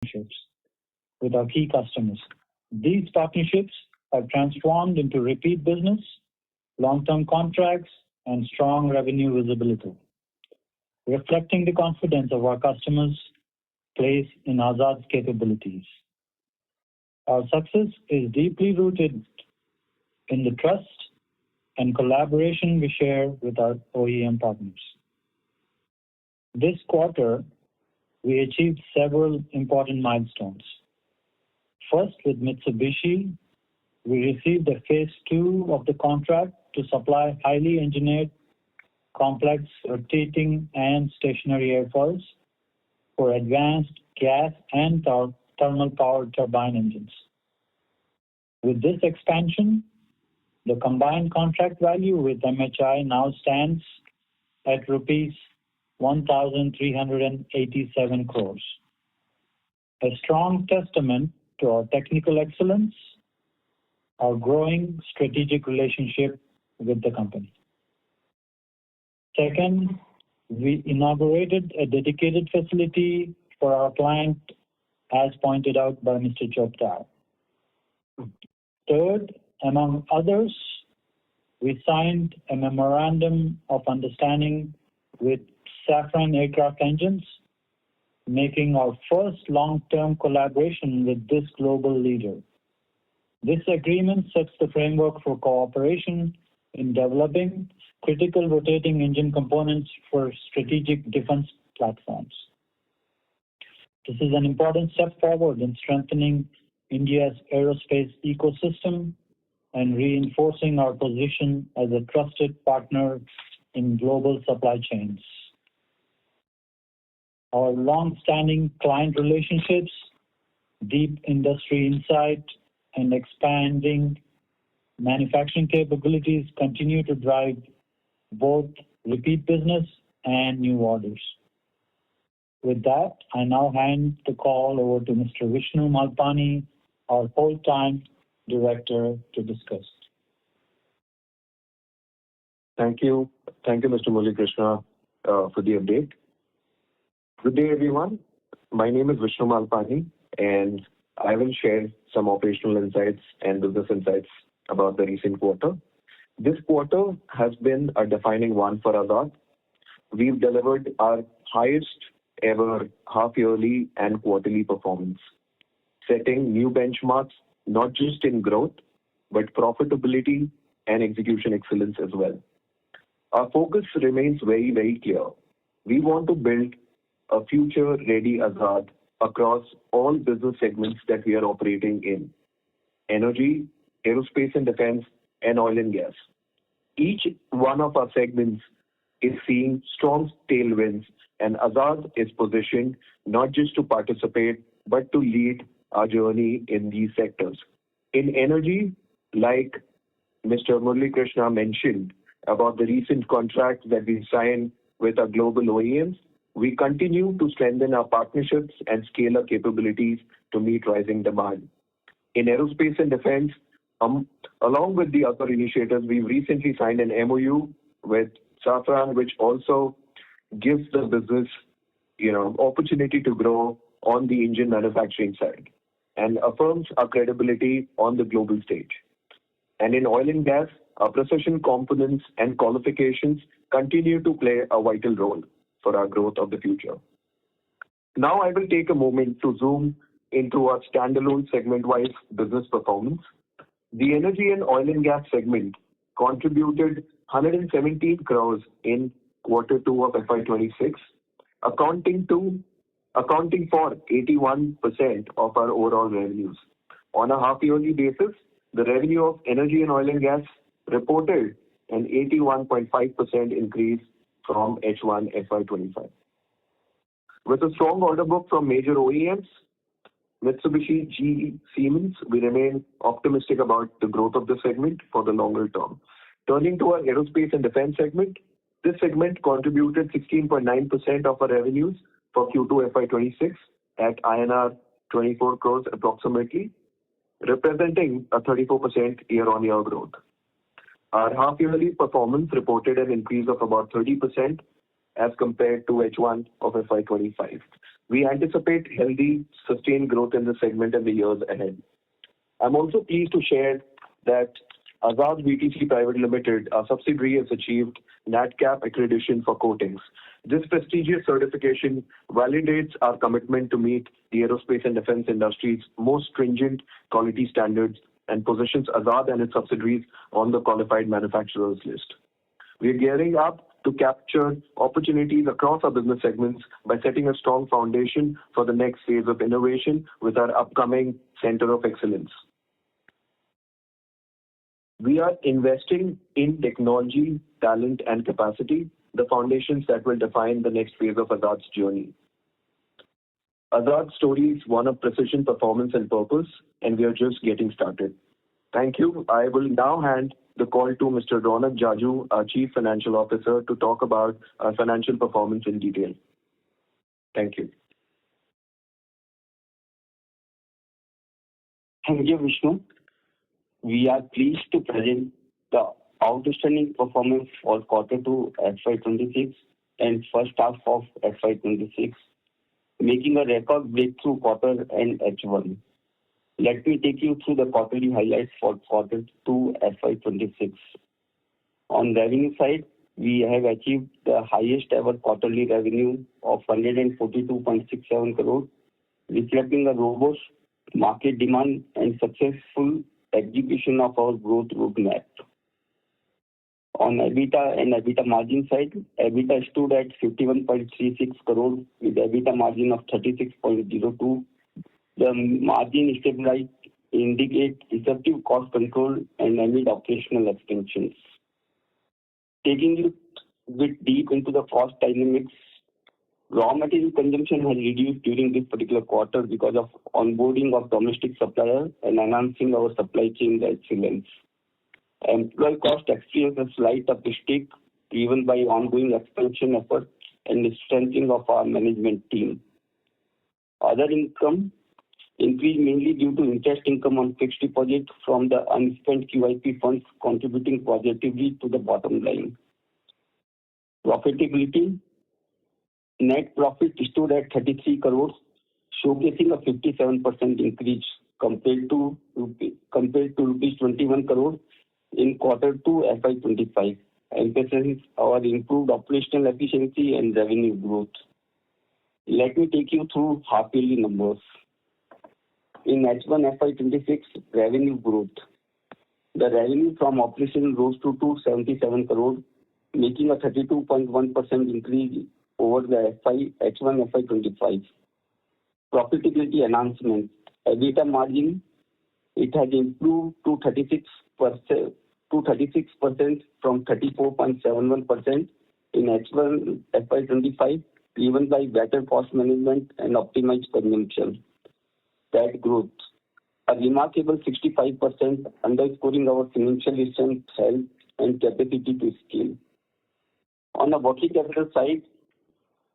partnerships with our key customers. These partnerships have transformed into repeat business, long-term contracts, and strong revenue visibility, reflecting the confidence of our customers place in Azad's capabilities. Our success is deeply rooted in the trust and collaboration we share with our OEM partners. This quarter, we achieved several important milestones. First, with Mitsubishi, we received a phase 2 of the contract to supply highly engineered, complex rotating and stationary airfoils for advanced gas and thermal power turbine engines. With this expansion, the combined contract value with MHI now stands at rupees 1,387 crores, a strong testament to our technical excellence, our growing strategic relationship with the company. Second, we inaugurated a dedicated facility for our client, as pointed out by Mr. Chopra. Third, among others, we signed a memorandum of understanding with Safran Aircraft Engines, making our first long-term collaboration with this global leader. This agreement sets the framework for cooperation in developing critical rotating engine components for strategic defense platforms. This is an important step forward in strengthening India's aerospace ecosystem and reinforcing our position as a trusted partner in global supply chains. Our long-standing client relationships, deep industry insight, and expanding manufacturing capabilities continue to drive both repeat business and new orders. With that, I now hand the call over to Mr. Vishnu Malpani, our full-time director, to discuss. Thank you. Thank you, Mr. Murali Krishna, for the update. Good day, everyone. My name is Vishnu Malpani, and I will share some operational insights and business insights about the recent quarter. This quarter has been a defining one for Azad. We've delivered our highest ever half-yearly and quarterly performance, setting new benchmarks not just in growth, but profitability and execution excellence as well. Our focus remains very, very clear. We want to build a future-ready Azad across all business segments that we are operating in: energy, aerospace and defense, and oil and gas. Each one of our segments is seeing strong tailwinds, and Azad is positioned not just to participate, but to lead our journey in these sectors. In energy, like Mr. Murali Krishna mentioned about the recent contracts that we signed with our global OEMs, we continue to strengthen our partnerships and scale our capabilities to meet rising demand. In aerospace and defense, along with the other initiatives, we've recently signed an MOU with Safran, which also gives the business, opportunity to grow on the engine manufacturing side and affirms our credibility on the global stage. And in oil and gas, our precision components and qualifications continue to play a vital role for our growth of the future. Now I will take a moment to zoom into our standalone segment-wise business performance. The energy and oil and gas segment contributed 117 crores in Q2 of FY26, accounting for 81% of our overall revenues. On a half-yearly basis, the revenue of energy and oil and gas reported an 81.5% increase from H1 FY25. With a strong order book from major OEMs, Mitsubishi, GE, Siemens, we remain optimistic about the growth of the segment for the longer term. Turning to our aerospace and defense segment, this segment contributed 16.9% of our revenues for Q2 FY26 at INR 24 crores approximately, representing a 34% year-on-year growth. Our half-yearly performance reported an increase of about 30% as compared to H1 of FY25. We anticipate healthy, sustained growth in this segment in the years ahead. I'm also pleased to share that Azad BTC Private Limited, our subsidiary, has achieved NADCAP accreditation for coatings. This prestigious certification validates our commitment to meet the aerospace and defense industry's most stringent quality standards and positions Azad and its subsidiaries on the qualified manufacturers list. We are gearing up to capture opportunities across our business segments by setting a strong foundation for the next phase of innovation with our upcoming Center of Excellence. We are investing in technology, talent, and capacity, the foundations that will define the next phase of Azad's journey. Azad's story is one of precision, performance, and purpose, and we are just getting started. Thank you. I will now hand the call to Mr. Ronak Jaju, our Chief Financial Officer, to talk about our financial performance in detail. Thank you. Thank you, Vishnu. We are pleased to present the outstanding performance for Q2 FY26 and first half of FY26, making a record breakthrough quarter and H1. Let me take you through the quarterly highlights for Q2 FY26. On revenue side, we have achieved the highest ever quarterly revenue of 142.67 crore, reflecting a robust market demand and successful execution of our growth roadmap. On EBITDA and EBITDA margin side, EBITDA stood at 51.36 crore with EBITDA margin of 36.02. The margin stabilized indicate effective cost control and amid operational expansions. Taking you a bit deep into the cost dynamics, raw material consumption has reduced during this particular quarter because of onboarding of domestic suppliers and enhancing our supply chain excellence. Employee cost experienced a slight uptick driven by ongoing expansion efforts and the strengthening of our management team. Other income increased mainly due to interest income on fixed deposits from the unspent QIP funds contributing positively to the bottom line. Profitability. Net profit stood at 33 crores, showcasing a 57% increase compared to rupees 21 crores in Q2 FY25, emphasizing our improved operational efficiency and revenue growth. Let me take you through half-yearly numbers. In H1 FY26 revenue growth, the revenue from operations rose to 277 crores, making a 32.1% increase over the H1 FY25. Profitability enhancement. EBITDA margin, it has improved to 36% from 34.71% in H1 FY25, driven by better cost management and optimized consumption. That growth, a remarkable 65%, underscoring our financial strength, health, and capacity to scale. On the working capital side,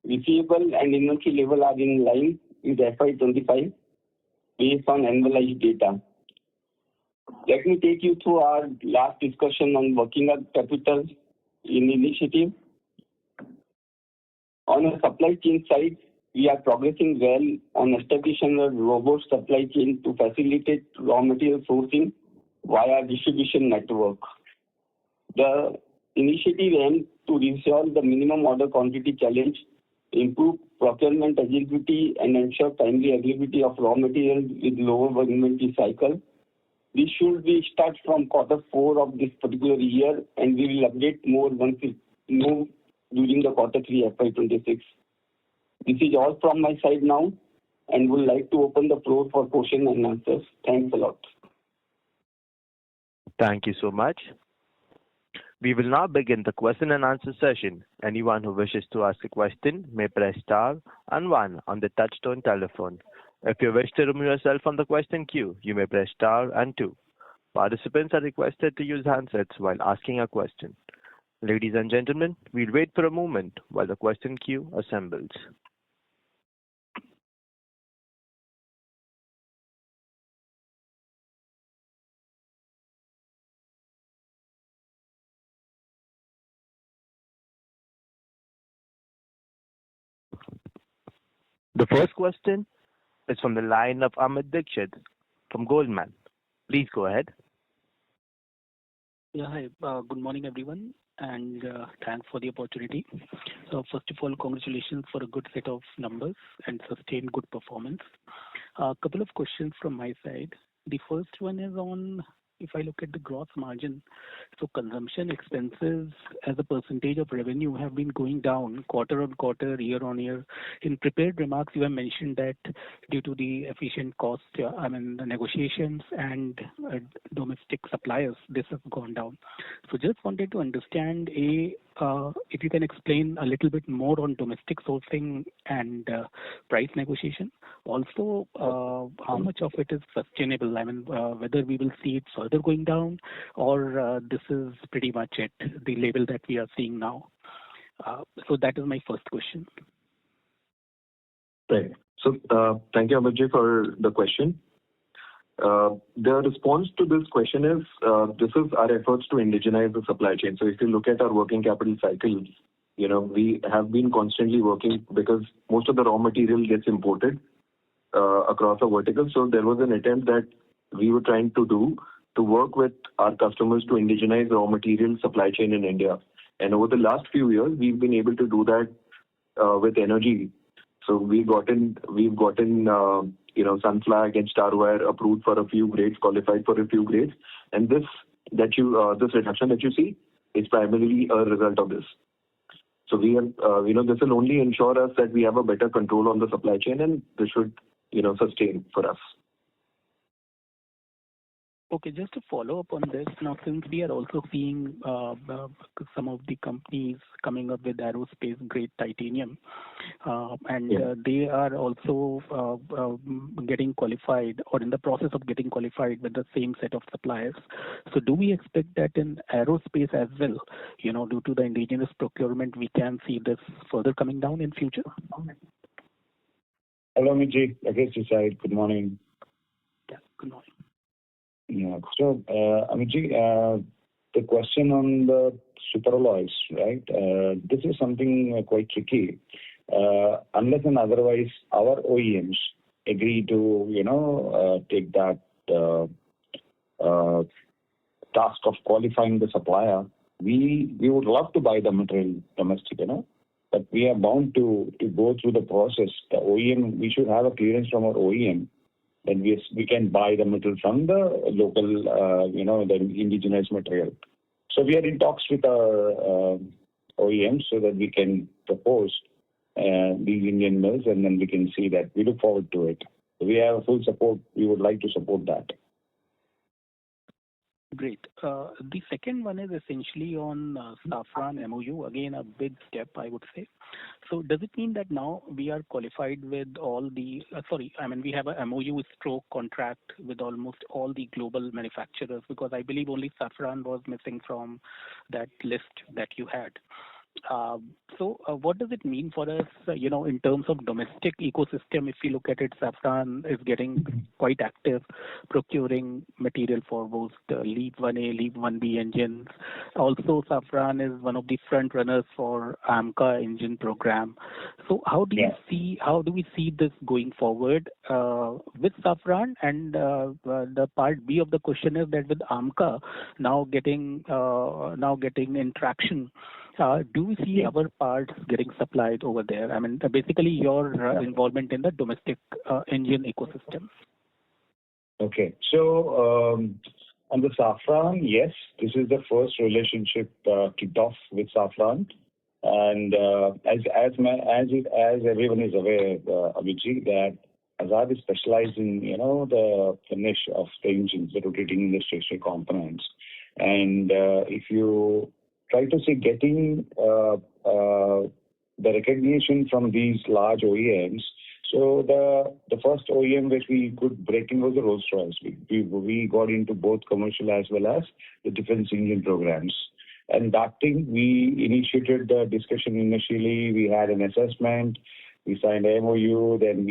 receivable and inventory level are in line with FY25 based on annualized data. Let me take you through our last discussion on working capital initiative. On the supply chain side, we are progressing well on establishing a robust supply chain to facilitate raw material sourcing via distribution network. The initiative aims to resolve the minimum order quantity challenge, improve procurement agility, and ensure timely availability of raw materials with lower inventory cycle. This should be start from Q4 of this particular year, and we will update more once we move during the Q3 FY26. This is all from my side now, and would like to open the floor for question and answers. Thanks a lot. Thank you so much. We will now begin the question and answer session. Anyone who wishes to ask a question may press star and one on the touchtone telephone. If you wish to remove yourself from the question queue, you may press star and two. Participants are requested to use handsets while asking a question. Ladies and gentlemen, we'll wait for a moment while the question queue assembles. The first question is from the line of Amit Dixit from Goldman. Please go ahead. Yeah, hi. Good morning, everyone, and thanks for the opportunity. So first of all, congratulations for a good set of numbers and sustained good performance. A couple of questions from my side. The first one is on, if I look at the gross margin, so consumption expenses as a percentage of revenue have been going down quarter on quarter, year on year. In prepared remarks, you have mentioned that due to the efficient cost, the negotiations and domestic suppliers, this has gone down. So just wanted to understand, if you can explain a little bit more on domestic sourcing and price negotiation. Also, how much of it is sustainable? Whether we will see it further going down or this is pretty much it, the level that we are seeing now. So that is my first question. Right. So thank you, Amitji, for the question. The response to this question is, this is our efforts to indigenize the supply chain. So if you look at our working capital cycle, we have been constantly working because most of the raw material gets imported across the vertical. So there was an attempt that we were trying to do to work with our customers to indigenize raw material supply chain in India. And over the last few years, we've been able to do that with energy. So we've gotten Sunflag and Star Wire approved for a few grades, qualified for a few grades. And this reduction that you see is primarily a result of this. So we have, this will only ensure us that we have a better control on the supply chain, and this should, sustain for us. Okay, just to follow up on this, now since we are also seeing some of the companies coming up with aerospace grade titanium, they are also getting qualified or in the process of getting qualified with the same set of suppliers. So do we expect that in aerospace as well, due to the indigenous procurement, we can see this further coming down in future? Hello, Amitji. Azad, good morning. Yeah, good morning. Yeah. So, Amitji, the question on the superalloys, right? This is something quite tricky. Unless and otherwise, our OEMs agree to, take that task of qualifying the supplier, we would love to buy the material domestic, but we are bound to go through the process. The OEM, we should have a clearance from our OEM. Then we can buy the material from the local, the indigenous material. So we are in talks with our OEMs so that we can propose these Indian mills, and then we can see that. We look forward to it. So we have full support. We would like to support that. Great. The second one is essentially on Safran MOU. Again, a big step, I would say. So does it mean that now we are qualified with all the, we have a MOU stroke contract with almost all the global manufacturers, because I believe only Safran was missing from that list that you had. So what does it mean for us, in terms of domestic ecosystem? If you look at it, Safran is getting quite active, procuring material for both LEAP 1A, LEAP 1B engines. Also, Safran is one of the front runners for AMCA engine program. So how do we see this going forward with Safran? And the part B of the question is that with AMCA now getting in traction, do we see our parts getting supplied over there? Basically your involvement in the domestic engine ecosystem. Okay. So on the Safran, yes, this is the first relationship kicked off with Safran. And as everyone is aware, Abhijit, that Azad is specialized in, the niche of the engines, the rotating industrial components. And if you try to see getting the recognition from these large OEMs. So the first OEM that we could break in was the Rolls-Royce. We got into both commercial as well as the defense engine programs. And that thing, we initiated the discussion initially. We had an assessment. We signed a MOU. Then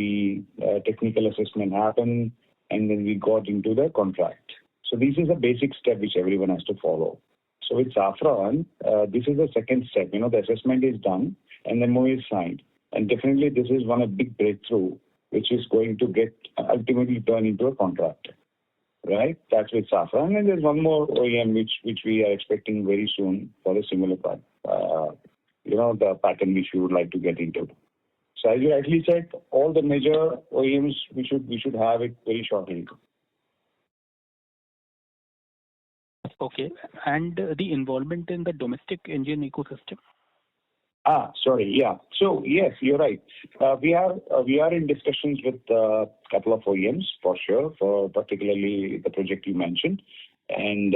technical assessment happened. And then we got into the contract. So this is a basic step which everyone has to follow. So with Safran, this is the second step. The assessment is done and the MOU is signed. And definitely this is one of big breakthrough, which is going to get ultimately turn into a contract. Right? That's with Safran. And there's one more OEM which we are expecting very soon for a similar part. The pattern which we would like to get into. So as you rightly said, all the major OEMs we should have it very shortly. Okay. And the involvement in the domestic engine ecosystem? Sorry. Yeah. So yes, you're right. We are in discussions with a couple of OEMs for sure, for particularly the project you mentioned, and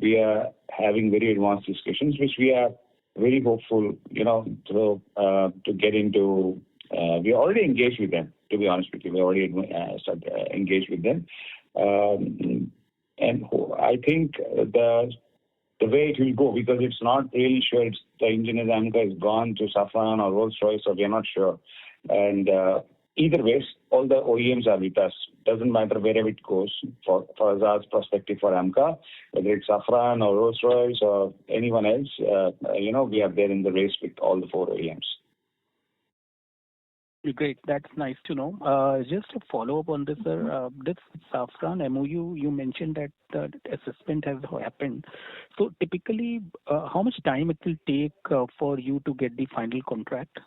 we are having very advanced discussions, which we are very hopeful, to get into. We are already engaged with them. To be honest with you, we already started engaged with them, and I think the way it will go, because it's not really sure the engine is AMCA is gone to Safran or Rolls-Royce, or we are not sure. And either way, all the OEMs are with us. Doesn't matter wherever it goes for Azad's perspective for AMCA, whether it's Safran or Rolls-Royce or anyone else, we are there in the race with all the 4 OEMs. Great. That's nice to know. Just to follow up on this, sir, this Safran MOU, you mentioned that the assessment has happened. So typically, how much time it will take for you to get the final contract?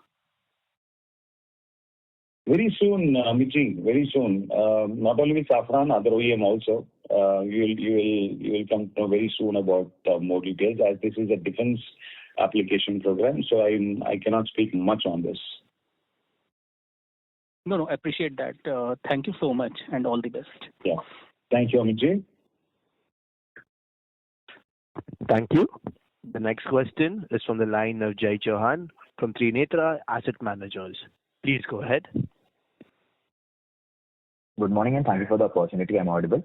Very soon, Miji, very soon. Not only with Safran, other OEM also. You will come to know very soon about more details, as this is a defense application program. So I cannot speak much on this. No, I appreciate that. Thank you so much, and all the best. Yeah. Thank you, Amit. Thank you. The next question is from the line of Jai Chauhan from Trinetra Asset Managers. Please go ahead. Good morning, and thank you for the opportunity. I'm audible?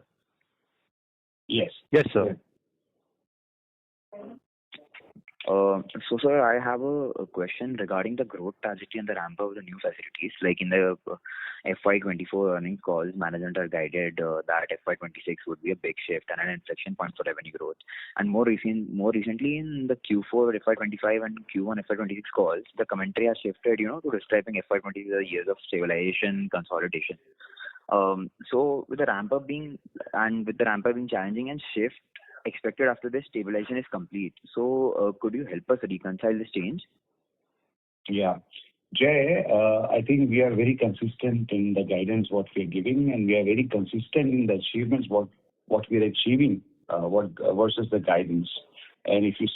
Yes. Yes, sir. So, sir, I have a question regarding the growth trajectory and the ramp up of the new facilities. Like in the FY24 earnings calls, management has guided that FY26 would be a big shift and an inflection point for revenue growth. And more recently in the Q4 FY25 and Q1 FY26 calls, the commentary has shifted, to describing FY20 as a years of stabilization, consolidation. So with the ramp up being challenging and shift expected after the stabilization is complete. So could you help us reconcile this change? Yeah. Jay, I think we are very consistent in the guidance what we are giving, and we are very consistent in the achievements what we are achieving versus the guidance. And if you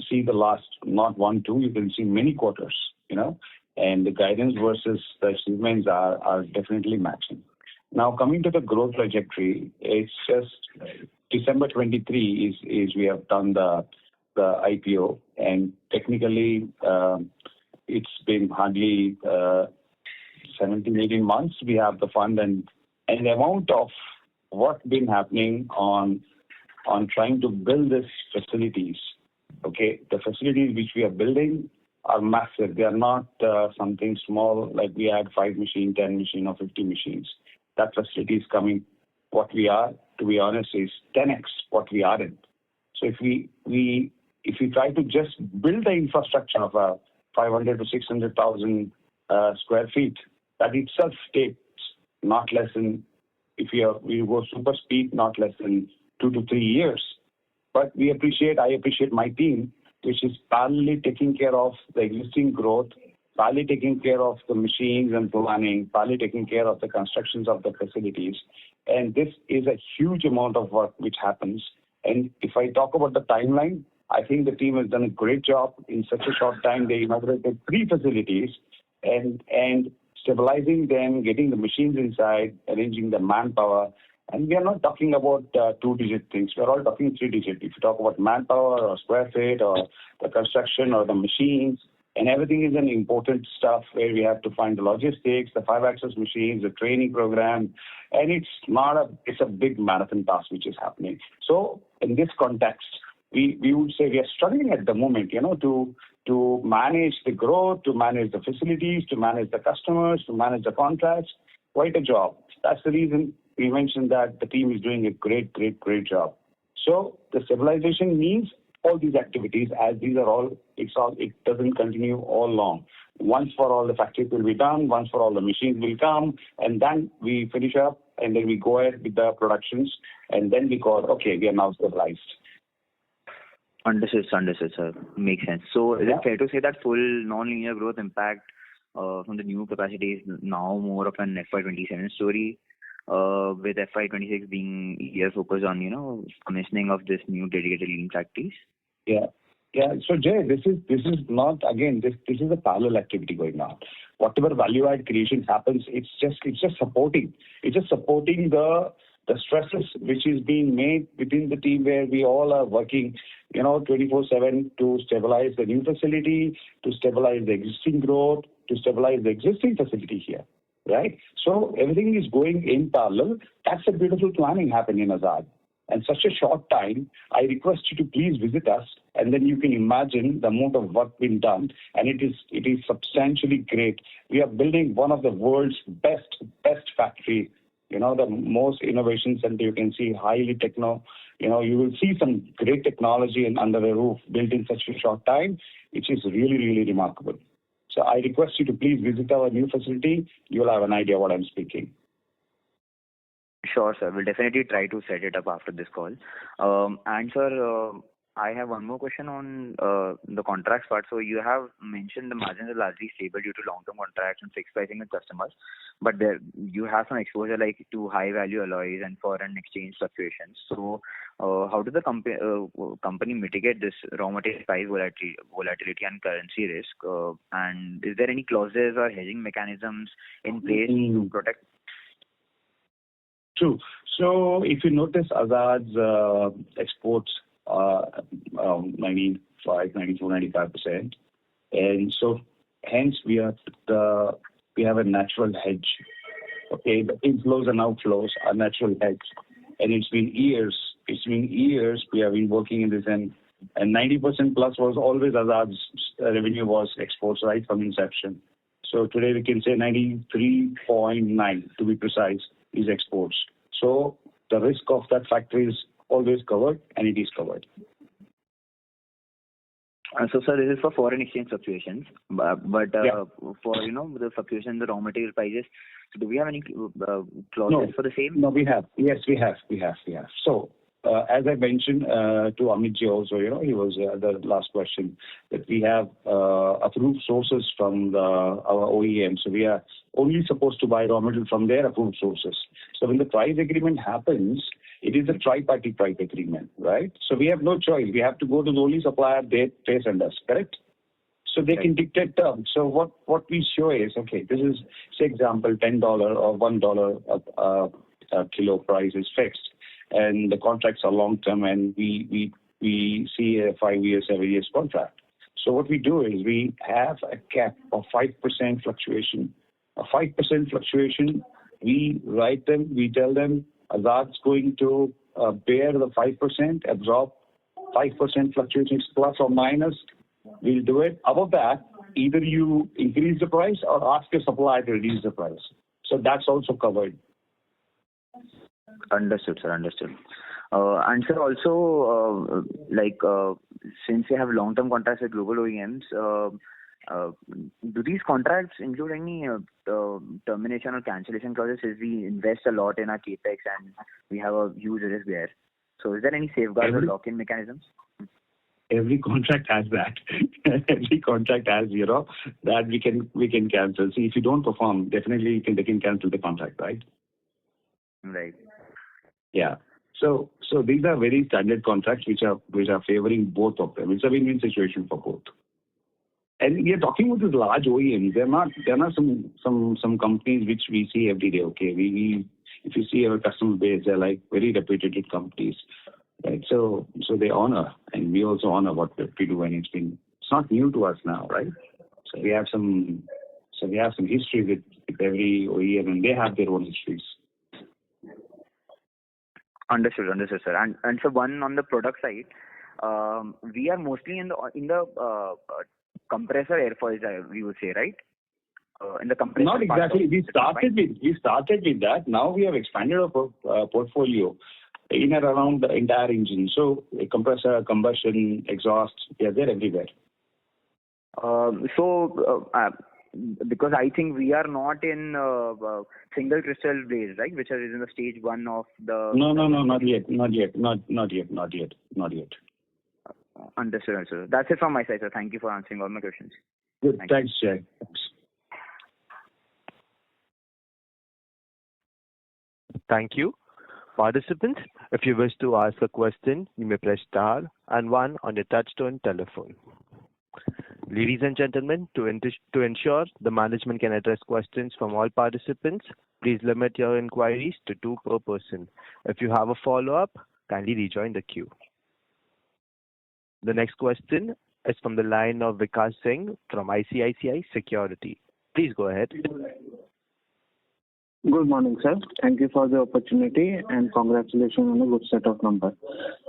see the last, not 1, 2, you can see many quarters, and the guidance versus the achievements are definitely matching. Now, coming to the growth trajectory, it's just December 23 is we have done the IPO, and technically it's been hardly 17, 18 months. We have the fund, and the amount of work been happening on trying to build these facilities. Okay, the facilities which we are building are massive. They are not something small like we had 5 machines, 10 machines, or 50 machines. That facility is coming. What we are, to be honest, is 10x what we are in. So if we try to just build the infrastructure of a 500 to 600,000 square feet, that itself takes not less than, if we go super speed, not less than 2 to 3 years. But I appreciate my team, which is parallelly taking care of the existing growth, parallelly taking care of the machines and planning, parallelly taking care of the constructions of the facilities. And this is a huge amount of work which happens. And if I talk about the timeline, I think the team has done a great job. In such a short time, they inaugurated 3 facilities and stabilizing them, getting the machines inside, arranging the manpower. And we are not talking about 2-digit things. We are all talking 3-digit. If you talk about manpower or square feet or the construction or the machines, and everything is an important stuff where we have to find the logistics, the 5-axis machines, the training program, and it's a big marathon task which is happening. So in this context, we would say we are struggling at the moment, to manage the growth, to manage the facilities, to manage the customers, to manage the contracts. Quite a job. That's the reason we mentioned that the team is doing a great job. So the stabilization means all these activities, as these are all, it doesn't continue all long. Once for all the factories will be done, once for all the machines will come, and then we finish up, and then we go ahead with the productions, and then we call, okay, we are now stabilized. Understood, sir. Makes sense. So is it fair to say that full non-linear growth impact from the new capacity is now more of an FY27 story, with FY26 being year focused on, commissioning of this new dedicated lean factories? Yeah. So Jay, this is not, again, this is a parallel activity going on. Whatever value add creation happens, it's just supporting. It's just supporting the stresses which is being made within the team, where we all are working, 24/7 to stabilize the new facility, to stabilize the existing growth, to stabilize the existing facility here, right? So everything is going in parallel. That's a beautiful planning happening in Azad. And such a short time, I request you to please visit us, and then you can imagine the amount of work being done, and it is substantially great. We are building one of the world's best factory, the most innovation center. You can see highly techno. You will see some great technology and under a roof built in such a short time, which is really, really remarkable. So I request you to please visit our new facility. You will have an idea what I'm speaking. Sure, sir. We'll definitely try to set it up after this call. And sir, I have one more question on the contracts part. So you have mentioned the margins are largely stable due to long-term contracts and fixed pricing with customers, but you have some exposure like to high-value alloys and foreign exchange fluctuations. So how does the company mitigate this raw material price volatility and currency risk? And is there any clauses or hedging mechanisms in place to protect? True. So if you notice, Azad's exports are 95%. And so hence we have a natural hedge. Okay, the inflows and outflows are natural hedge. And it's been years we have been working in this, and 90% plus was always Azad's revenue was exports right from inception. So today we can say 93.9 to be precise is exports. So the risk of that factory is always covered, and it is covered. So, sir, this is for foreign exchange fluctuations, but for the fluctuation in the raw material prices. So, do we have any clauses for the same? No, we have. Yes, we have. So, as I mentioned to Amitji also, he was the last question, that we have approved sources from our OEM. So we are only supposed to buy raw material from their approved sources. So when the price agreement happens, it is a tri-party price agreement, right? So we have no choice. We have to go to the only supplier they send us, correct? So they can dictate terms. So what we show is, okay, this is, say, example, $10 or $1 a kilo price is fixed, and the contracts are long term, and we see a 5 years, 7 years contract. So what we do is we have a cap of 5% fluctuation. A 5% fluctuation, we write them, we tell them Azad's going to bear the 5%, absorb 5% fluctuations plus or minus. We'll do it. Above that, either you increase the price or ask your supplier to reduce the price. So that's also covered. Understood, sir. Understood. And sir, also, since we have long-term contracts with global OEMs, do these contracts include any termination or cancellation clauses? Since we invest a lot in our capex and we have a huge risk there, so is there any safeguard or lock-in mechanisms? Every contract has that. Every contract has, that we can cancel. See, if you don't perform, definitely they can cancel the contract, right? Right. Yeah. So these are very standard contracts which are favoring both of them. It's a win-win situation for both. And we are talking about these large OEMs. They're not some companies which we see every day. Okay, if you see our customer base, they're like very reputed companies, right? So they honor, and we also honor what we do, and it's not new to us now, right? So we have some history with every OEM, and they have their own histories. Understood, sir. And so one on the product side, we are mostly in the compressor airfoils, we would say, right? In the compressor. Not exactly. We started with that. Now we have expanded our portfolio. in and around the entire engine. So a compressor, combustion, exhaust, they're everywhere. Because I think we are not in single crystal blaze, right? Which is in the stage 1 of the. No, not yet. Understood, sir. That's it from my side, sir. Thank you for answering all my questions. Good. Thanks, Jay. Thanks. Thank you. Participants, if you wish to ask a question, you may press star and 1 on your touchtone telephone. Ladies and gentlemen, to ensure the management can address questions from all participants, please limit your inquiries to 2 per person. If you have a follow-up, kindly rejoin the queue. The next question is from the line of Vikas Singh from ICICI Security. Please go ahead. Good morning, sir. Thank you for the opportunity and congratulations on a good set of numbers.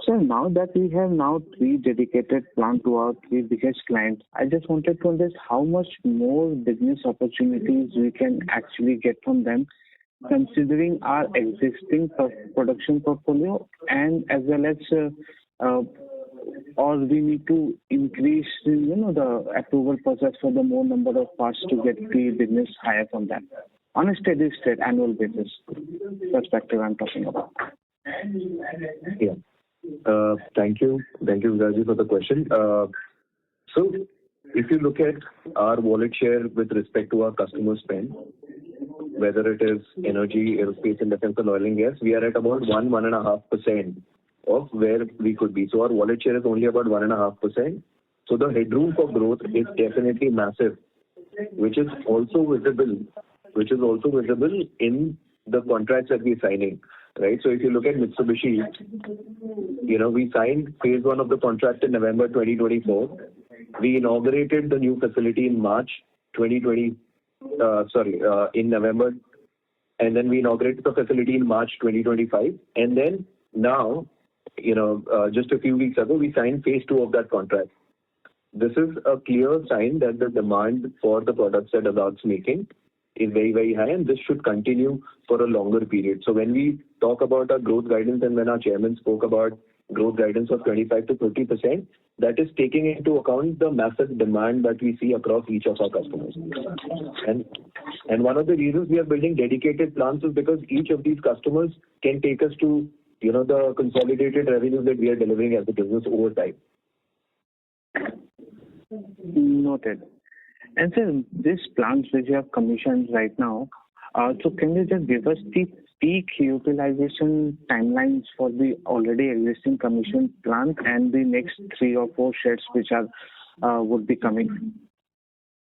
Sir, now that we have 3 dedicated plants to our 3 biggest clients, I just wanted to understand how much more business opportunities we can actually get from them, considering our existing production portfolio, and as well as or we need to increase the approval process for the more number of parts to get the business higher from them. On a steady state annual basis perspective I'm talking about. Yeah. Thank you, Raji, for the question. So if you look at our wallet share with respect to our customer spend, whether it is energy, aerospace, and defense, and oil and gas, we are at about 1.5% of where we could be. So our wallet share is only about 1.5%. So the headroom for growth is definitely massive, which is also visible in the contracts that we're signing, right? So if you look at Mitsubishi, we signed phase 1 of the contract in November 2024. We inaugurated the new facility in March 2020, in November, and then we inaugurated the facility in March 2025. And then now, just a few weeks ago, we signed phase 2 of that contract. This is a clear sign that the demand for the products that Azad's making is very, very high, and this should continue for a longer period. So when we talk about our growth guidance and when our chairman spoke about growth guidance of 25 to 30%, that is taking into account the massive demand that we see across each of our customers. And one of the reasons we are building dedicated plants is because each of these customers can take us to the consolidated revenue that we are delivering as a business over time. Noted. And sir, these plants which you have commissioned right now, so can you just give us the peak utilization timelines for the already existing commissioned plant and the next 3 or 4 sheds which would be coming?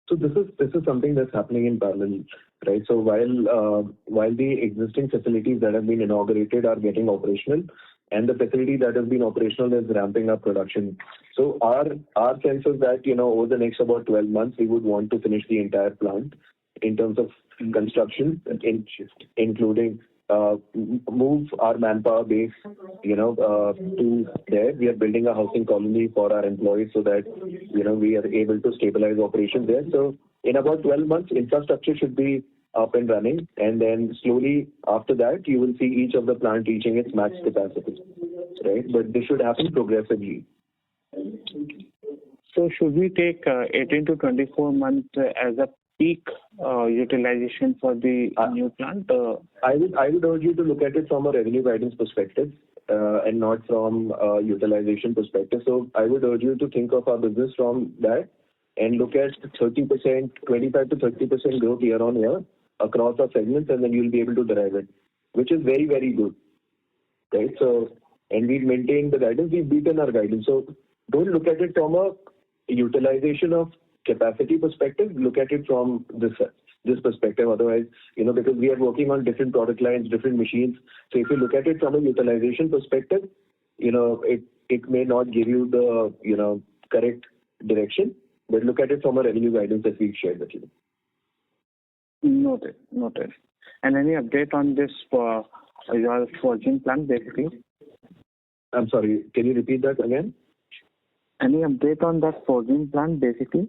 So this is something that's happening in parallel, right? So while the existing facilities that have been inaugurated are getting operational, and the facility that has been operational is ramping up production. So our sense is that, over the next about 12 months, we would want to finish the entire plant in terms of construction, including move our manpower base, to there. We are building a housing colony for our employees so that, we are able to stabilize operations there. So in about 12 months, infrastructure should be up and running, and then slowly after that, you will see each of the plant reaching its max capacity, right? But this should happen progressively. So should we take 18 to 24 months as a peak utilization for the new plant? I would urge you to look at it from a revenue guidance perspective and not from a utilization perspective. So I would urge you to think of our business from that and look at 30%, 25 to 30% growth year on year across our segments, and then you'll be able to derive it, which is very, very good, right? So, and we've maintained the guidance, we've beaten our guidance. So don't look at it from a utilization of capacity perspective, look at it from this perspective. Otherwise, because we are working on different product lines, different machines. So if you look at it from a utilization perspective, it may not give you the, correct direction, but look at it from a revenue guidance that we've shared with you. Noted. And any update on this for your forging plant, basically? I'm sorry, can you repeat that again? Any update on that forging plant, basically?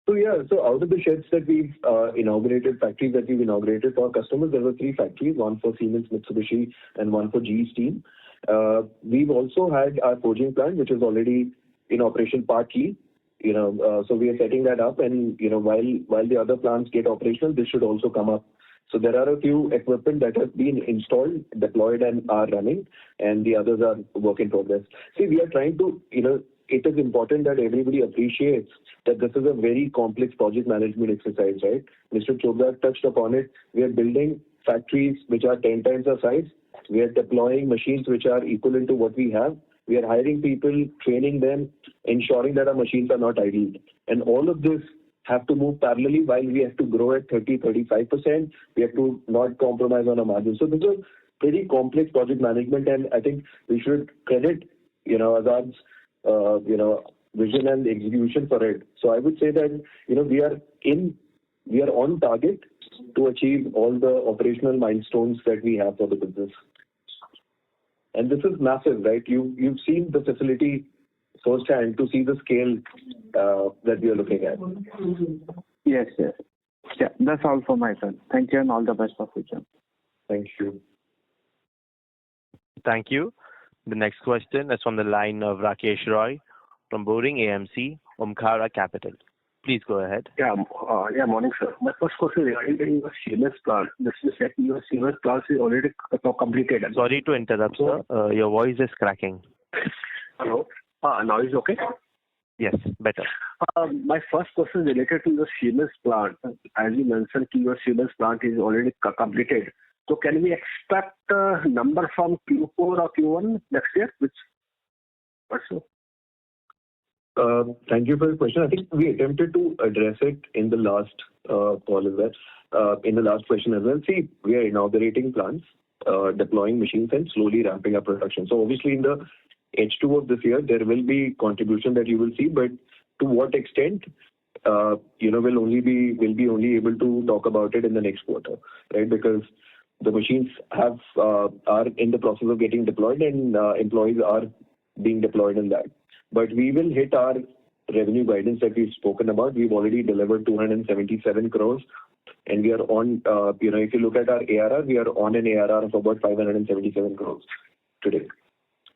So out of the sheds that we've inaugurated, factories that we've inaugurated for our customers, there were 3 factories, one for Siemens, Mitsubishi, and one for GE Steam. We've also had our forging plant, which is already in operation partly. So we are setting that up, and while the other plants get operational, this should also come up. So there are a few equipment that have been installed, deployed, and are running, and the others are work in progress. See, we are trying to, it is important that everybody appreciates that this is a very complex project management exercise, right? Mr. Chopra touched upon it. We are building factories which are 10 times our size. We are deploying machines which are equivalent to what we have. We are hiring people, training them, ensuring that our machines are not idle. And all of this have to move parallelly while we have to grow at 30-35%. We have to not compromise on our margins. So this is a pretty complex project management, and I think we should credit, Azad's, vision and execution for it. So I would say that, we are on target to achieve all the operational milestones that we have for the business. And this is massive, right? You've seen the facility firsthand to see the scale that we are looking at. Yes. Yeah, that's all for my side. Thank you and all the best for future. Thank you. Thank you. The next question is from the line of Rakesh Roy from Boring AMC, Omkara Capital. Please go ahead. Morning, sir. My first question regarding your Siemens plant. This is that your Siemens plant is already completed. Sorry to interrupt, sir. Your voice is cracking. Hello? Now is okay? Yes, better. My first question is related to the Siemens plant. As you mentioned, your Siemens plant is already completed. So can we expect a number from Q4 or Q1 next year? Thank you for the question. I think we attempted to address it in the last call as well, in the last question as well. See, we are inaugurating plants, deploying machines, and slowly ramping up production. So obviously in the H2 of this year, there will be contribution that you will see, but to what extent, we'll be only able to talk about it in the next quarter, right? Because the machines are in the process of getting deployed, and employees are being deployed in that. But we will hit our revenue guidance that we've spoken about. We've already delivered 277 crores, and we are on, if you look at our ARR, we are on an ARR of about 577 crores today.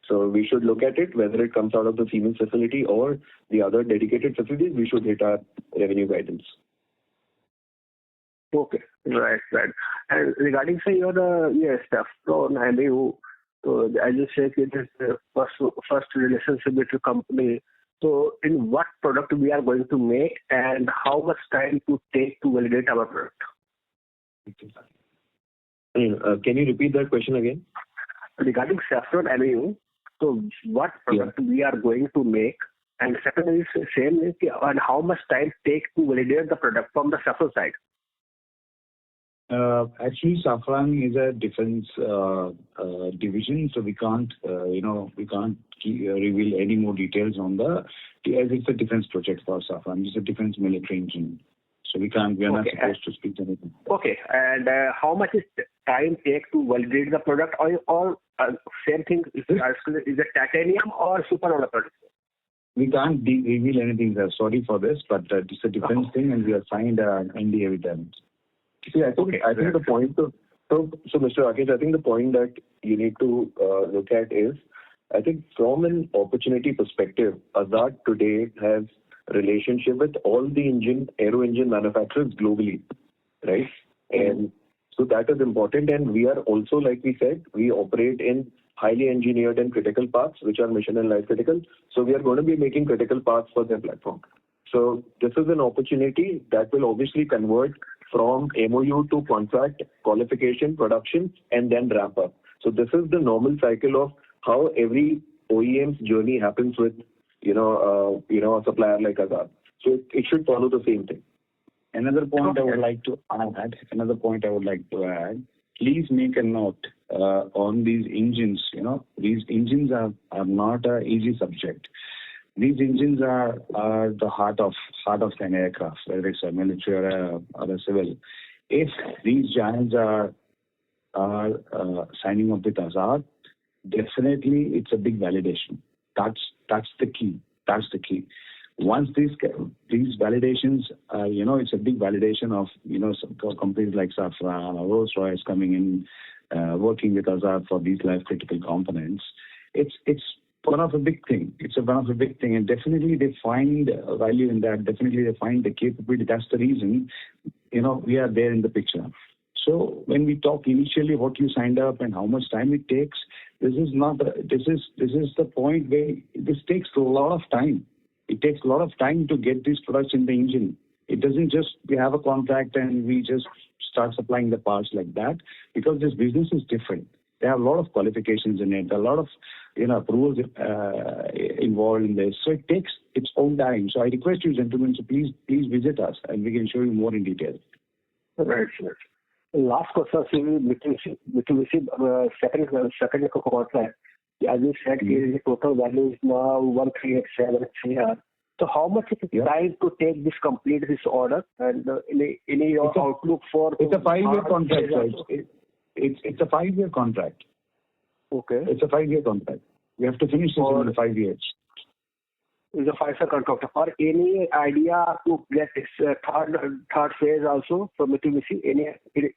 So we should look at it, whether it comes out of the Siemens facility or the other dedicated facilities, we should hit our revenue guidance. Okay, right. And regarding, say, your stuff on MAU, so as you said, it is the first relationship with the company. So in what product we are going to make, and how much time to take to validate our product? Can you repeat that question again? Regarding Saffron MAU, so what product we are going to make, and second is same, and how much time take to validate the product from the Saffron side? Actually, Saffron is a defense division, so we can't reveal any more details on as it's a defense project for Saffron. It's a defense military engine, so we are not supposed to speak to anything. Okay, and how much is time take to validate the product, or same thing? Is it titanium or supernova product? We can't reveal anything, sir. Sorry for this, but it's a defense thing, and we have signed an NDA with them. See, I think the point. So, Mr. Rakesh, I think the point that you need to look at is, I think from an opportunity perspective, Azad today has relationship with all the aero engine manufacturers globally, right? And so that is important. And we are also, like we said, we operate in highly engineered and critical parts, which are mission and life critical. So we are going to be making critical parts for their platform. So this is an opportunity that will obviously convert from MOU to contract, qualification, production, and then ramp up. So this is the normal cycle of how every OEM's journey happens with, a supplier like Azad. So it should follow the same thing. Another point I would like to add, please make a note on these engines. These engines are not an easy subject. These engines are the heart of an aircraft, whether it's a military or a civil. If these giants are signing up with Azad, definitely it's a big validation. That's the key. once these validations, it's a big validation of, some companies like Safran or Rolls-Royce coming in, working with Azad for these life critical components. It's one of a big thing. It's one of a big thing, and definitely they find value in that. Definitely they find the capability. That's the reason, we are there in the picture. So when we talk initially what you signed up and how much time it takes, this is the point where this takes a lot of time. It takes a lot of time to get these products in the engine. It doesn't just, we have a contract and we just start supplying the parts like that, because this business is different. There are a lot of qualifications in it, a lot of approvals involved in this. So it takes its own time. So I request you, gentlemen, so please visit us and we can show you more in detail. Right, sir. Last question, second contract. As you said, the total value is now 1,387 crore. So how much is it time to take complete this order, and any outlook for? It's a 5-year contract, sir. It's a 5-year contract. Okay. It's a 5-year contract. We have to finish this in 5 years. It's a 5-year contract. Or any idea to get this third phase also from Mitsubishi?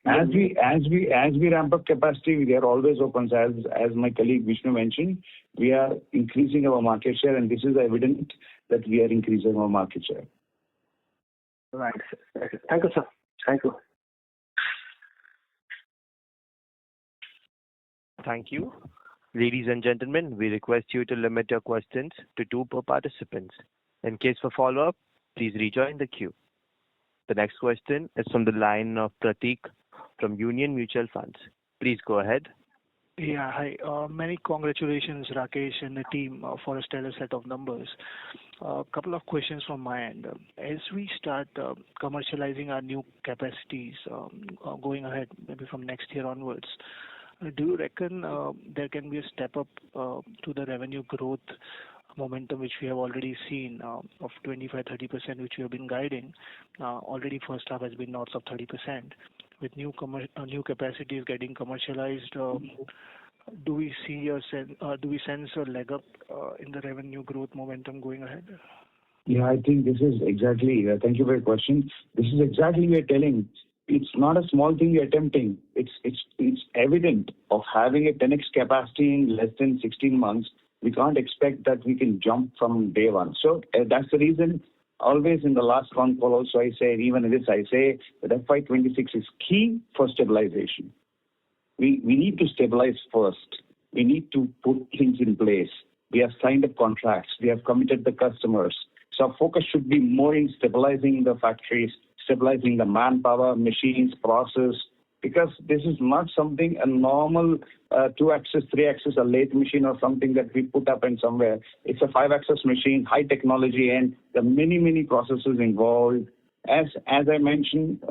As we ramp up capacity, we are always open. As my colleague Vishnu mentioned, we are increasing our market share, and this is evident that we are increasing our market share. Right, sir. Thank you, sir. Thank you. Thank you. Ladies and gentlemen, we request you to limit your questions to 2 per participant. In case for follow-up, please rejoin the queue. The next question is from the line of Pratik from Union Mutual Funds. Please go ahead. Yeah, hi. Many congratulations, Rakesh and the team, for a stellar set of numbers. A couple of questions from my end. As we start commercializing our new capacities going ahead, maybe from next year onwards, do you reckon there can be a step up to the revenue growth momentum which we have already seen of 25-30%, which we have been guiding? Already first half has been north of 30%. With new capacities getting commercialized, do we sense a leg up in the revenue growth momentum going ahead? Yeah, I think this is exactly. Thank you for your question. This is exactly we are telling. It's not a small thing we're attempting. It's evident of having a 10x capacity in less than 16 months. We can't expect that we can jump from day one. So that's the reason. Always in the last con call also I say, even in this I say that FY26 is key for stabilization. We need to stabilize first. We need to put things in place. We have signed up contracts. We have committed the customers. So our focus should be more in stabilizing the factories, stabilizing the manpower, machines, process, because this is not something a normal 2-axis, 3-axis, a lathe machine or something that we put up in somewhere. It's a 5-axis machine, high technology, and the many processes involved. As I mentioned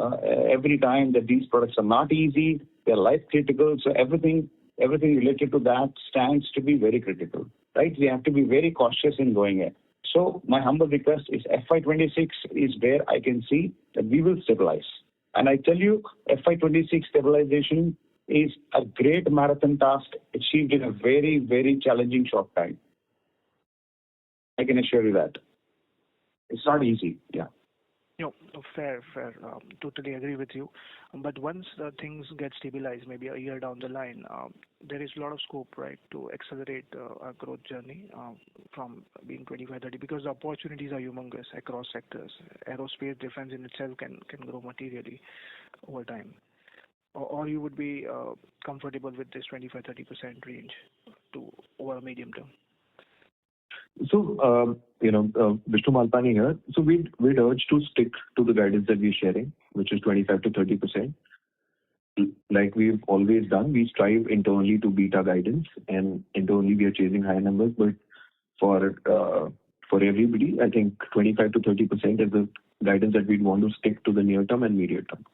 every time that these products are not easy, they're life critical. So everything related to that stands to be very critical, right? We have to be very cautious in going in. So my humble request is FY26 is where I can see that we will stabilize. And I tell you, FY26 stabilization is a great marathon task achieved in a very challenging short time. I can assure you that. It's not easy, yeah. No, fair. Totally agree with you. But once things get stabilized, maybe a year down the line, there is a lot of scope, right, to accelerate our growth journey from being 25-30, because the opportunities are humongous across sectors. Aerospace defense in itself can grow materially over time. Or you would be comfortable with this 25-30% range over a medium term? So, Vishnu Malpani here. So we'd urge to stick to the guidance that we're sharing, which is 25 to 30%. Like we've always done, we strive internally to beat our guidance, and internally we are chasing higher numbers. But for everybody, I think 25 to 30% is the guidance that we'd want to stick to the near term and medium term.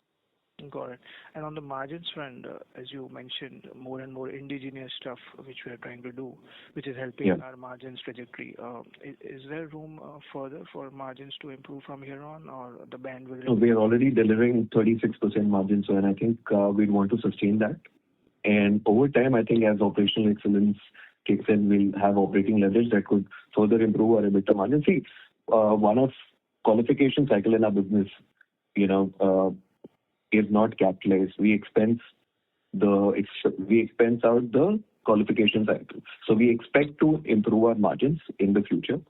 Got it. And on the margins front, as you mentioned, more and more indigenous stuff which we are trying to do, which is helping our margins trajectory. Is there room further for margins to improve from here on, or the band will? So we are already delivering 36% margins, and I think we'd want to sustain that. And over time, I think as operational excellence kicks in, we'll have operating leverage that could further improve our EBITDA margin. See, one-off qualification cycle in our business, is not capitalized. We expense out the qualification cycle. So we expect to improve our margins in the future.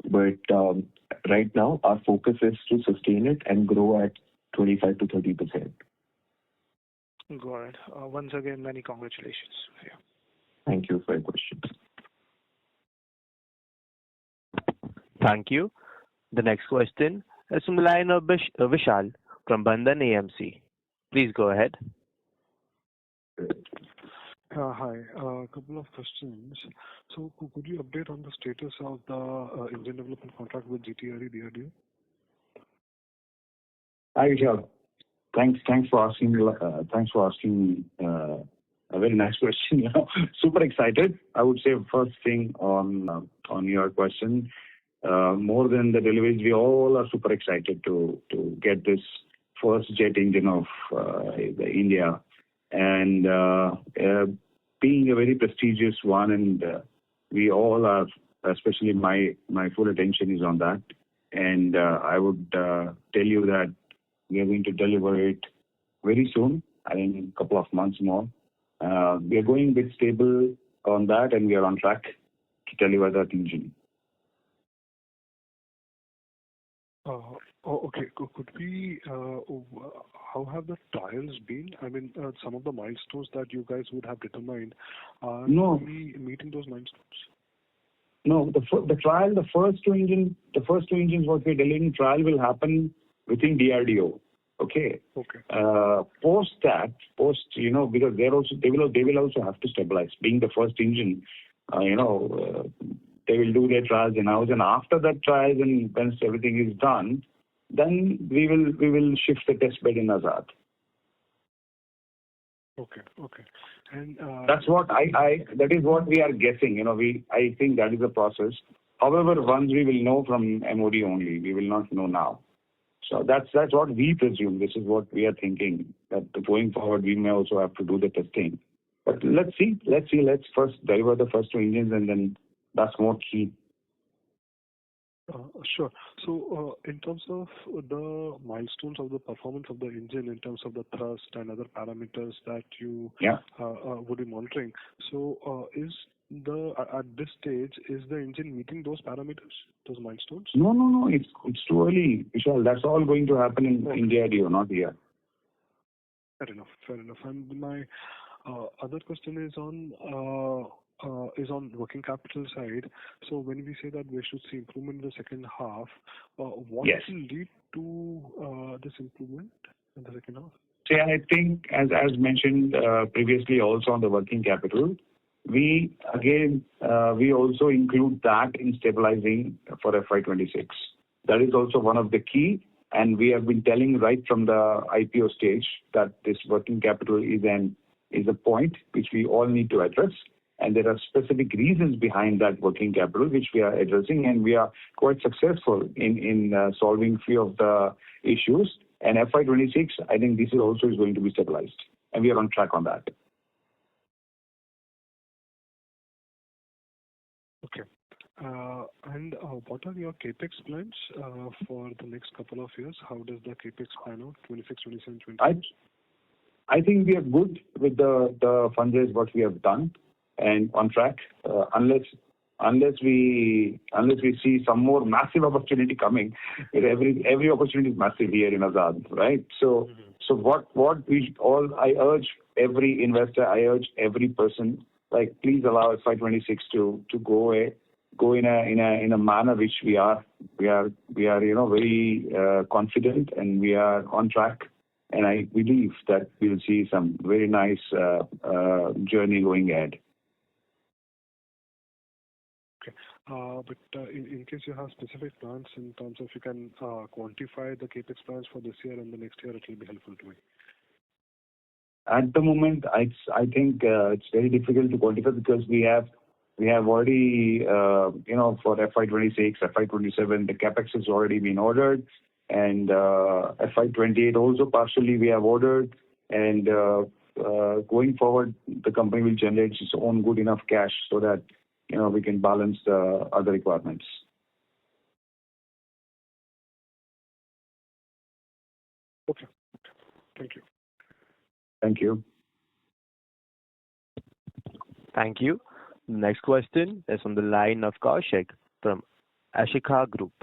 But right now, our focus is to sustain it and grow at 25 to 30%. Got it. Once again, many congratulations. Yeah. Thank you for your question. Thank you. The next question is from the line of Vishal from Bandhan AMC. Please go ahead. Hi. A couple of questions. So could you update on the status of the engine development contract with GTRE DRDO? Hi, Vishal. Thanks for asking. A very nice question. Super excited. I would say first thing on your question, more than the deliveries, we all are super excited to get this first jet engine of India, and being a very prestigious one, and we all are, especially my full attention is on that, and I would tell you that we are going to deliver it very soon, I think in a couple of months more. We are going a bit stable on that, and we are on track to deliver that engine. Okay. Could we, how have the trials been? I mean, some of the milestones that you guys would have determined, are we meeting those milestones? No, the trial, the first two engines what we're delivering, trial will happen within DRDO. Okay. Post that, because they will also have to stabilize. Being the first engine, they will do their trials in-house, and after that trials and once everything is done, then we will shift the test bed in Azad. Okay. And that's what that is what we are guessing. I think that is the process. However, once we will know from MOD only, we will not know now. So that's what we presume. This is what we are thinking, that going forward we may also have to do the testing. But let's see. Let's first deliver the first two engines, and then that's more key. Sure. So, in terms of the milestones of the performance of the engine, in terms of the thrust and other parameters that you would be monitoring, so at this stage, is the engine meeting those parameters, those milestones? No. It's too early, Vishal. That's all going to happen in DRDO, not here. Fair enough. And my other question is on working capital side. So when we say that we should see improvement in the second half, what will lead to this improvement in the second half? So I think, as mentioned previously also on the working capital, we also include that in stabilizing for FY26. That is also one of the key, and we have been telling right from the IPO stage that this working capital is a point which we all need to address. And there are specific reasons behind that working capital which we are addressing, and we are quite successful in solving few of the issues. And FY26, I think this is also going to be stabilized, and we are on track on that. Okay. And what are your capex plans for the next couple of years? How does the capex pan out, 26, 27, 28? I think we are good with the fundraise what we have done and on track. Unless we see some more massive opportunity coming, every opportunity is massive here in Azad, right? So what we all, I urge every investor, I urge every person, like, please allow FY26 to go in a manner which we are very confident, and we are on track. And I believe that we'll see some very nice journey going ahead. Okay. But in case you have specific plans in terms of you can quantify the capex plans for this year and the next year, it will be helpful to me. At the moment, I think it's very difficult to quantify because we have already, for FY26, FY27, the capex has already been ordered, and FY28 also partially we have ordered, and going forward, the company will generate its own good enough cash so that we can balance the other requirements. Okay. Thank you. Thank you. Thank you. The next question is from the line of Kaushik from Ashika Group.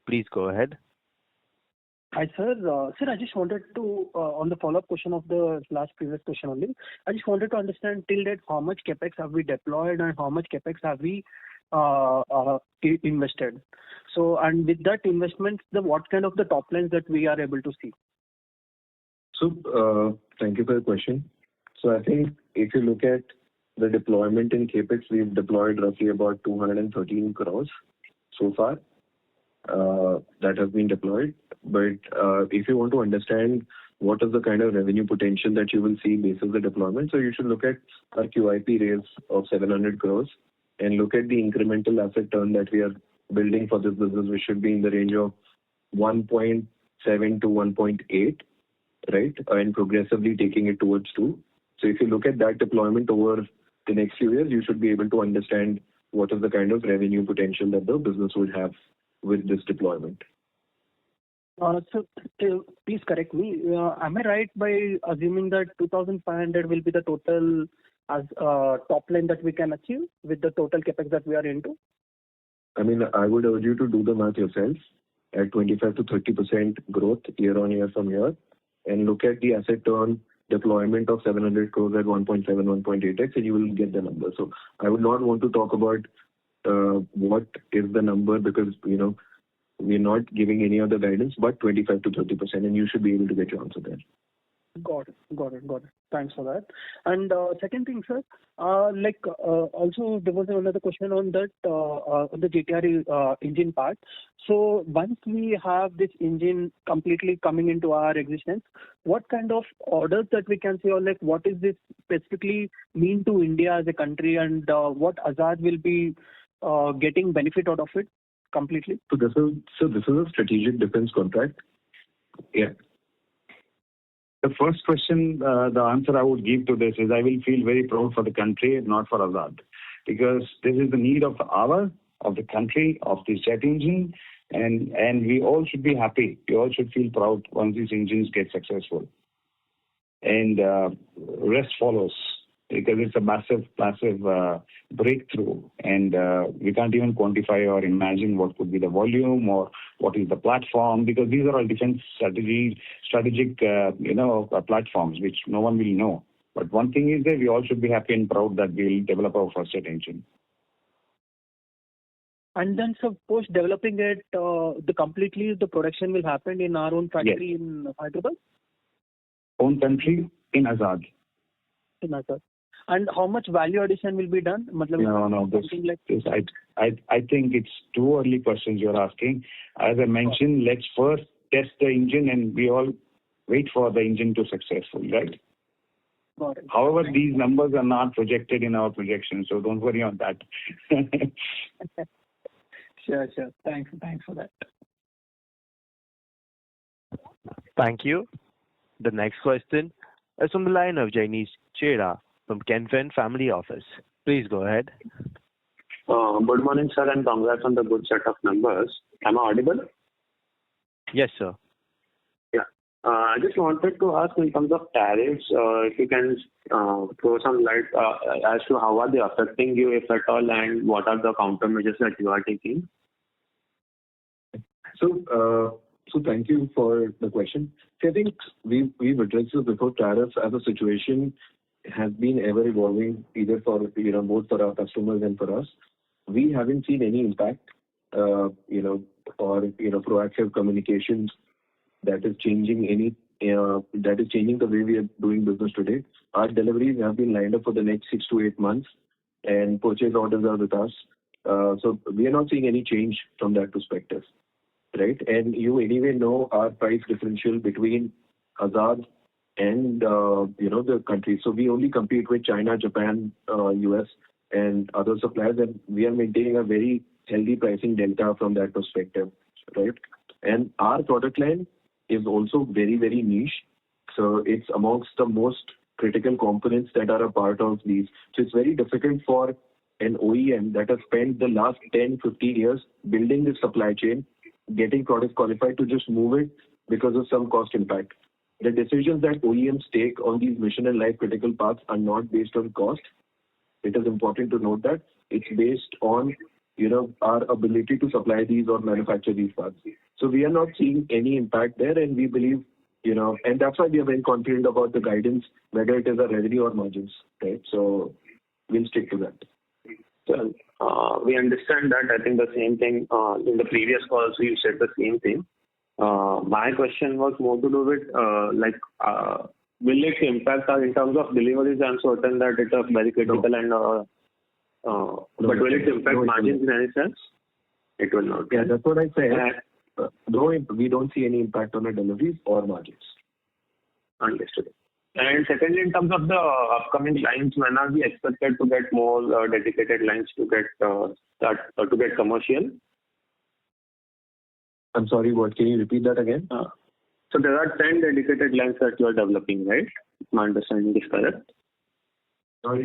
Please go ahead. Hi, sir. Sir, I just wanted to, on the follow-up question of the last previous question only, I just wanted to understand till date how much capex have we deployed and how much capex have we invested. So, and with that investment, what kind of the top lines that we are able to see? So, thank you for the question. So, I think if you look at the deployment in capex, we've deployed roughly about 213 crores so far. That have been deployed. But if you want to understand what is the kind of revenue potential that you will see based on the deployment, so you should look at our QIP raise of 700 crores and look at the incremental asset turn that we are building for this business, which should be in the range of 1.7 to 1.8, right? And progressively taking it towards 2. So if you look at that deployment over the next few years, you should be able to understand what is the kind of revenue potential that the business would have with this deployment. So, please correct me. Am I right by assuming that 2,500 will be the total as top line that we can achieve with the total capex that we are into? I mean, I would urge you to do the math yourself at 25 to 30% growth year on year from here, and look at the asset turn deployment of 700 crores at 1.7, 1.8x, and you will get the number. So I would not want to talk about what is the number because, we're not giving any other guidance, but 25 to 30%, and you should be able to get your answer there. Got it. Thanks for that. And second thing, sir, also there was another question on that, on the GTR engine part. So once we have this engine completely coming into our existence, what kind of orders that we can see, or what is this specifically mean to India as a country, and what Azad will be getting benefit out of it completely? So this is a strategic defense contract. Yeah. The first question, the answer I would give to this is I will feel very proud for the country, not for Azad, because this is the need of the hour, of the country, of this jet engine, and we all should be happy. We all should feel proud once these engines get successful. And rest follows, because it's a massive breakthrough, and we can't even quantify or imagine what could be the volume or what is the platform, because these are all defense strategic platforms which no one will know. But one thing is that we all should be happy and proud that we'll develop our first jet engine. And then, so post developing it, the production will happen in our own factory in Hyderabad? Own country in Azad. In Azad. And how much value addition will be done? No. I think it's too early questions you're asking. As I mentioned, let's first test the engine, and we all wait for the engine to successful, right? Got it. However, these numbers are not projected in our projections, so don't worry on that. Sure. Thanks for that. Thank you. The next question is from the line of Jainis Chera from Kenfen Family Office. Please go ahead. Good morning, sir, and congrats on the good set of numbers. Am I audible? Yes, sir. Yeah. I just wanted to ask in terms of tariffs, if you can throw some light as to how are they affecting you, if at all, and what are the countermeasures that you are taking? So thank you for the question. So I think we've addressed this before. Tariffs as a situation has been ever evolving, either for both for our customers and for us. We haven't seen any impact, or proactive communications that is changing the way we are doing business today. Our deliveries have been lined up for the next 6 to 8 months, and purchase orders are with us. So we are not seeing any change from that perspective, right? And you anyway know our price differential between Azad and the countries. So we only compete with China, Japan, US, and other suppliers, and we are maintaining a very healthy pricing delta from that perspective, right? And our product line is also very, very niche. So it's amongst the most critical components that are a part of these. So it's very difficult for an OEM that has spent the last 10, 15 years building this supply chain, getting products qualified, to just move it because of some cost impact. The decisions that OEMs take on these mission and life critical parts are not based on cost. It is important to note that it's based on, our ability to supply these or manufacture these parts. So we are not seeing any impact there, and we believe, and that's why we are very confident about the guidance, whether it is a revenue or margins, right? So we'll stick to that. So we understand that. I think the same thing in the previous calls you said the same thing. My question was more to do with will it impact us in terms of deliveries? I'm certain that it is very critical but will it impact margins in any sense? It will not. Yeah, that's what I said. No, we don't see any impact on our deliveries or margins. Understood. And secondly, in terms of the upcoming lines, when are we expected to get more dedicated lines to get commercial? I'm sorry, what? Can you repeat that again? So there are 10 dedicated lines that you are developing, right? My understanding is correct. No.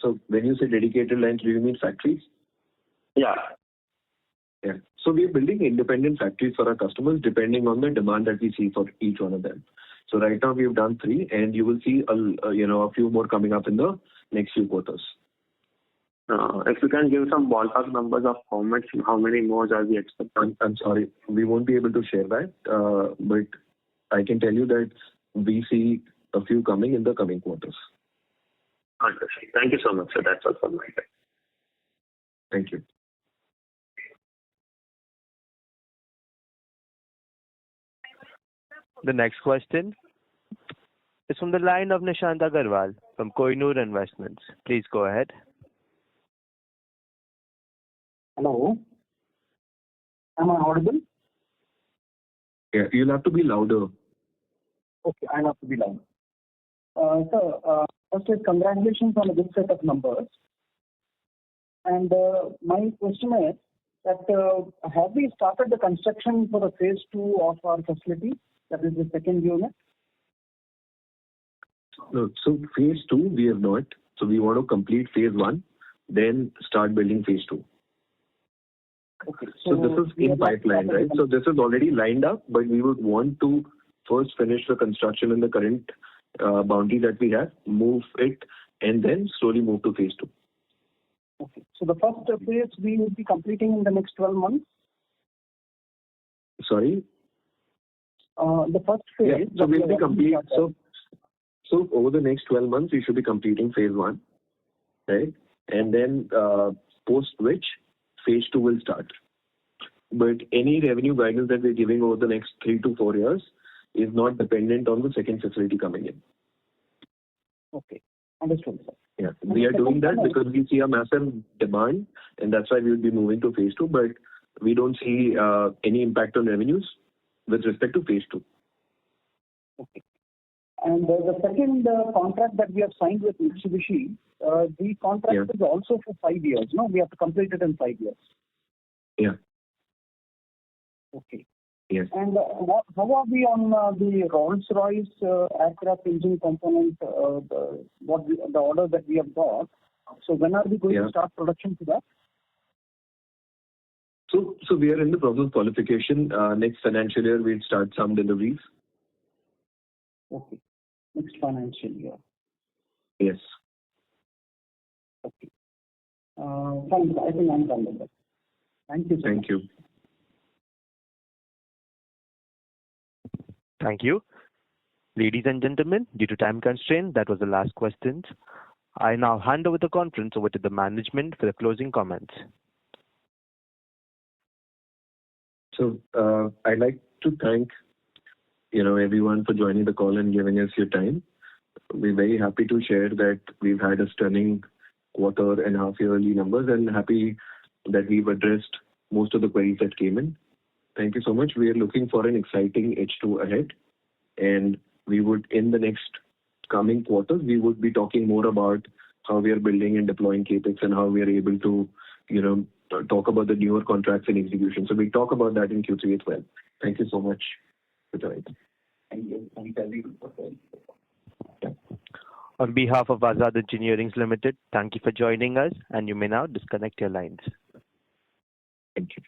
So when you say dedicated lines, do you mean factories? Yeah. Yeah. So we're building independent factories for our customers depending on the demand that we see for each one of them. So right now we've done 3, and you will see a few more coming up in the next few quarters. If you can give some ballpark numbers of how many more are we expecting? I'm sorry, we won't be able to share that, but I can tell you that we see a few coming in the coming quarters. Understood. Thank you so much, sir. That's all from my side. Thank you. The next question is from the line of Nishant Agarwal from Koinur Investments. Please go ahead. Hello. Am I audible? Yeah, you'll have to be louder. Okay, I'll have to be louder. Sir, first is congratulations on a good set of numbers. And my question is that have we started the construction for the phase 2 of our facility? That is the second unit. No, so phase 2 we have not. So we want to complete phase 1, then start building phase 2. Okay. So this is in pipeline, right? So this is already lined up, but we would want to first finish the construction in the current boundary that we have, move it, and then slowly move to phase 2. Okay. So the first phase we will be completing in the next 12 months? Sorry? The first phase. Yeah, so we'll be complete. So over the next 12 months, we should be completing phase 1, right? And then post which phase 2 will start. But any revenue guidance that we're giving over the next 3 to 4 years is not dependent on the second facility coming in. Okay. Understood, sir. Yeah, we are doing that because we see a massive demand, and that's why we will be moving to phase 2, but we don't see any impact on revenues with respect to phase 2. Okay. And the second contract that we have signed with Mitsubishi, the contract is also for 5 years, no? We have to complete it in 5 years. Yeah. Okay. Yes. And how are we on the Rolls-Royce aircraft engine component, the order that we have got? So when are we going to start production for that? So we are in the process of qualification. Next financial year, we'll start some deliveries. Okay. Next financial year. Yes. Okay. Fine. I think I'm done with that. Thank you, sir. Thank you. Thank you. Ladies and gentlemen, due to time constraint, that was the last question. I now hand over the conference over to the management for the closing comments. So I'd like to thank everyone for joining the call and giving us your time. We're very happy to share that we've had a stunning quarter and half yearly numbers, and happy that we've addressed most of the queries that came in. Thank you so much. We are looking for an exciting H2 ahead, and we would, in the next coming quarters, we would be talking more about how we are building and deploying CapEx and how we are able to, talk about the newer contracts and execution. So we'll talk about that in Q3 as well. Thank you so much for joining. Thank you. On behalf of Azad Engineering Limited, thank you for joining us, and you may now disconnect your lines. Thank you.